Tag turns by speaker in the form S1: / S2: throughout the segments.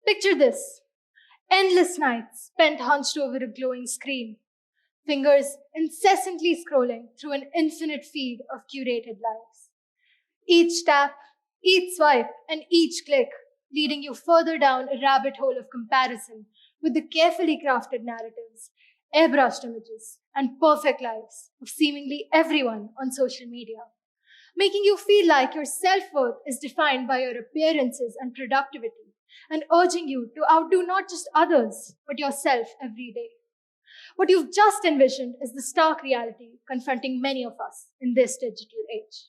S1: Picture this: endless nights spent hunched over a glowing screen, fingers incessantly scrolling through an infinite feed of curated lives. Each tap, each swipe, and each click leading you further down a rabbit hole of comparison with the carefully crafted narratives, airbrushed images, and perfect lives of seemingly everyone on social media, making you feel like your self worth is defined by your appearances and productivity, and urging you to outdo not just others, but yourself every day. What you've just envisioned is the stark reality confronting many of us in this digital age.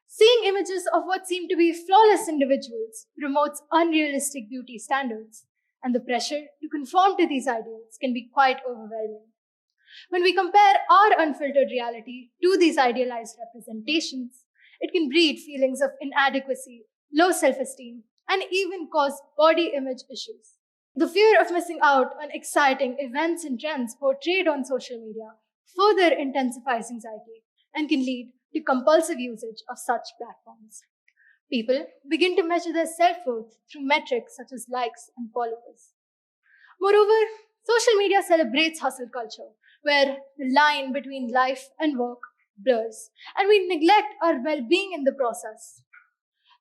S1: Seeing images of what seem to be flawless individuals promotes unrealistic beauty standards, and the pressure to conform to these ideals can be quite overwhelming. When we compare our unfiltered reality to these idealized representations, it can breed feelings of inadequacy, low self esteem, and even cause body image issues. The fear of missing out on exciting events and trends portrayed on social media further intensifies anxiety and can lead to compulsive usage of such platforms. People begin to measure their self worth through metrics such as likes and followers. Moreover, social media celebrates hustle culture, where the line between life and work blurs, and we neglect our well being in the process.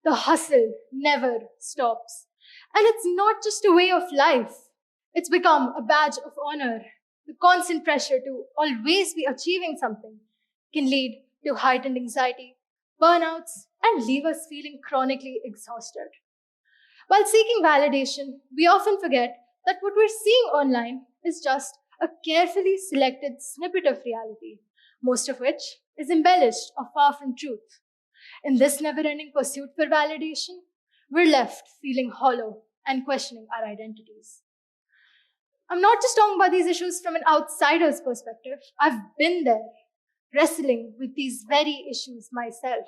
S1: The hustle never stops. And it's not just a way of life, it's become a badge of honor. The constant pressure to always be achieving something can lead to heightened anxiety, burnouts, and leave us feeling chronically exhausted. While seeking validation, we often forget that what we're seeing online is just a carefully selected snippet of reality, most of which is embellished or far from truth. In this never ending pursuit for validation, we're left feeling hollow and questioning our identities. I'm not just talking about these issues from an outsider's perspective. I've been there, wrestling with these very issues myself.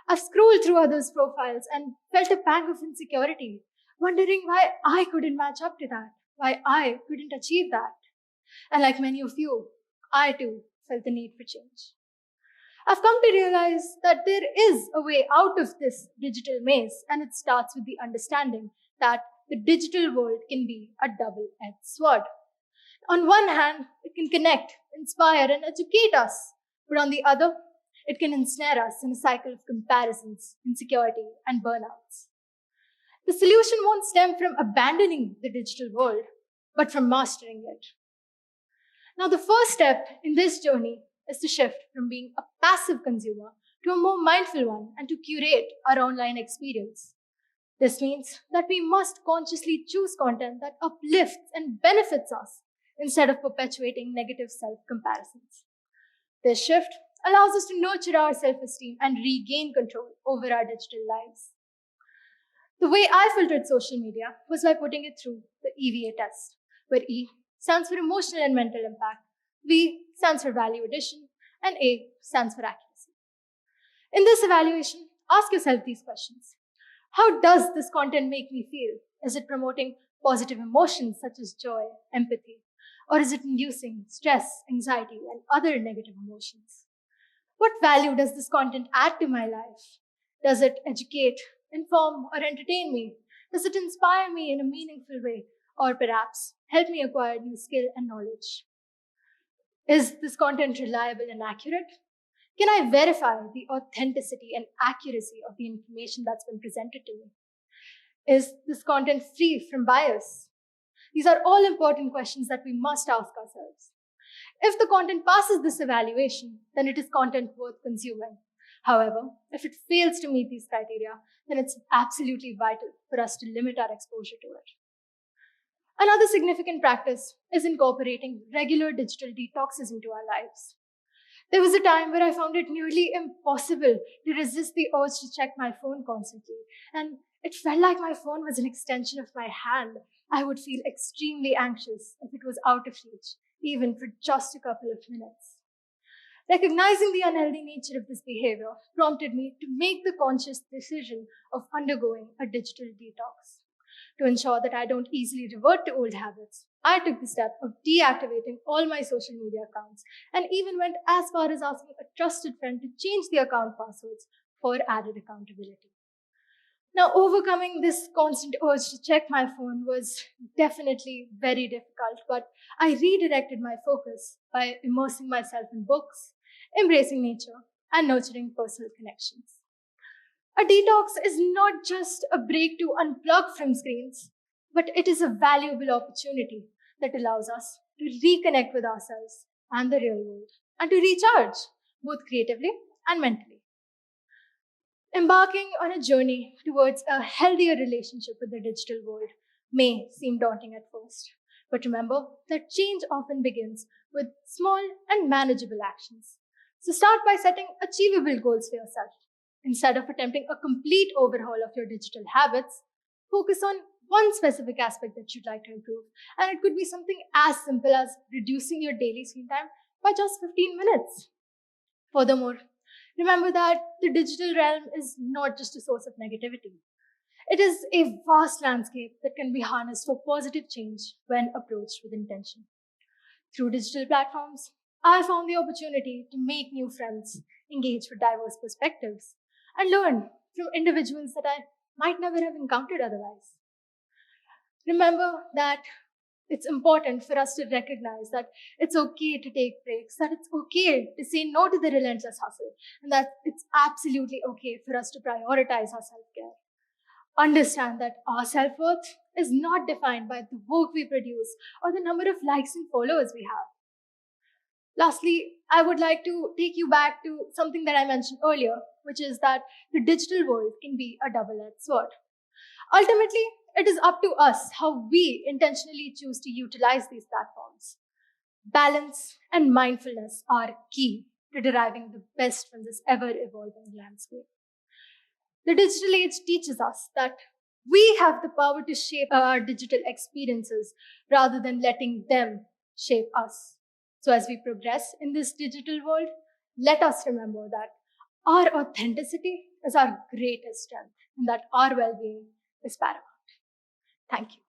S1: I've scrolled through others' profiles and felt a pang of insecurity, wondering why I couldn't match up to that, why I couldn't achieve that. And like many of you, I too felt the need for change. I've come to realize that there is a way out of this digital maze, and it starts with the understanding that the digital world can be a double edged sword. On one hand, it can connect, inspire, and educate us, but on the other, it can ensnare us in a cycle of comparisons, insecurity, and burnouts. The solution won't stem from abandoning the digital world, but from mastering it. Now, the first step in this journey is to shift from being a passive consumer to a more mindful one and to curate our online experience. This means that we must consciously choose content that uplifts and benefits us instead of perpetuating negative self comparisons. This shift allows us to nurture our self esteem and regain control over our digital lives. The way I filtered social media was by putting it through the EVA test, where E stands for emotional and mental impact, V stands for value addition, and A stands for accuracy. In this evaluation, ask yourself these questions. How does this content make me feel? Is it promoting positive emotions such as joy, empathy, or is it inducing stress, anxiety, and other negative emotions? What value does this content add to my life? Does it educate, inform, or entertain me? Does it inspire me in a meaningful way, or perhaps help me acquire new skill and knowledge? Is this content reliable and accurate? Can I verify the authenticity and accuracy of the information that's been presented to me? Is this content free from bias? These are all important questions that we must ask ourselves. If the content passes this evaluation, then it is content worth consuming. However, if it fails to meet these criteria, then it's absolutely vital for us to limit our exposure to it. Another significant practice is incorporating regular digital detoxes into our lives. There was a time where I found it nearly impossible to resist the urge to check my phone constantly, and it felt like my phone was an extension of my hand. I would feel extremely anxious if it was out of reach, even for just a couple of minutes. Recognizing the unhealthy nature of this behavior prompted me to make the conscious decision of undergoing a digital detox. To ensure that I don't easily revert to old habits, I took the step of deactivating all my social media accounts and even went as far as asking a trusted friend to change the account passwords for added accountability. Now, overcoming this constant urge to check my phone was definitely very difficult, but I redirected my focus by immersing myself in books, embracing nature, and nurturing personal connections. A detox is not just a break to unplug from screens, but it is a valuable opportunity that allows us to reconnect with ourselves and the real world and to recharge both creatively and mentally. Embarking on a journey towards a healthier relationship with the digital world may seem daunting at first, but remember that change often begins with small and manageable actions. So start by setting achievable goals for yourself. Instead of attempting a complete overhaul of your digital habits, focus on one specific aspect that you'd like to improve. And it could be something as simple as reducing your daily screen time by just 15 minutes. Furthermore, remember that the digital realm is not just a source of negativity. It is a vast landscape that can be harnessed for positive change when approached with intention. Through digital platforms, I found the opportunity to make new friends, engage with diverse perspectives, and learn from individuals that I might never have encountered otherwise. Remember that it's important for us to recognize that it's okay to take breaks, that it's okay to say no to the relentless hustle, and that it's absolutely okay for us to prioritize our self care. Understand that our self worth is not defined by the work we produce or the number of likes and followers we have. Lastly, I would like to take you back to something that I mentioned earlier, which is that the digital world can be a double edged sword. Ultimately, it is up to us how we intentionally choose to utilize these platforms. Balance and mindfulness are key to deriving the best from this ever evolving landscape. The digital age teaches us that we have the power to shape our digital experiences rather than letting them shape us. So, as we progress in this digital world, let us remember that our authenticity is our greatest strength and that our well being is paramount. Thank you.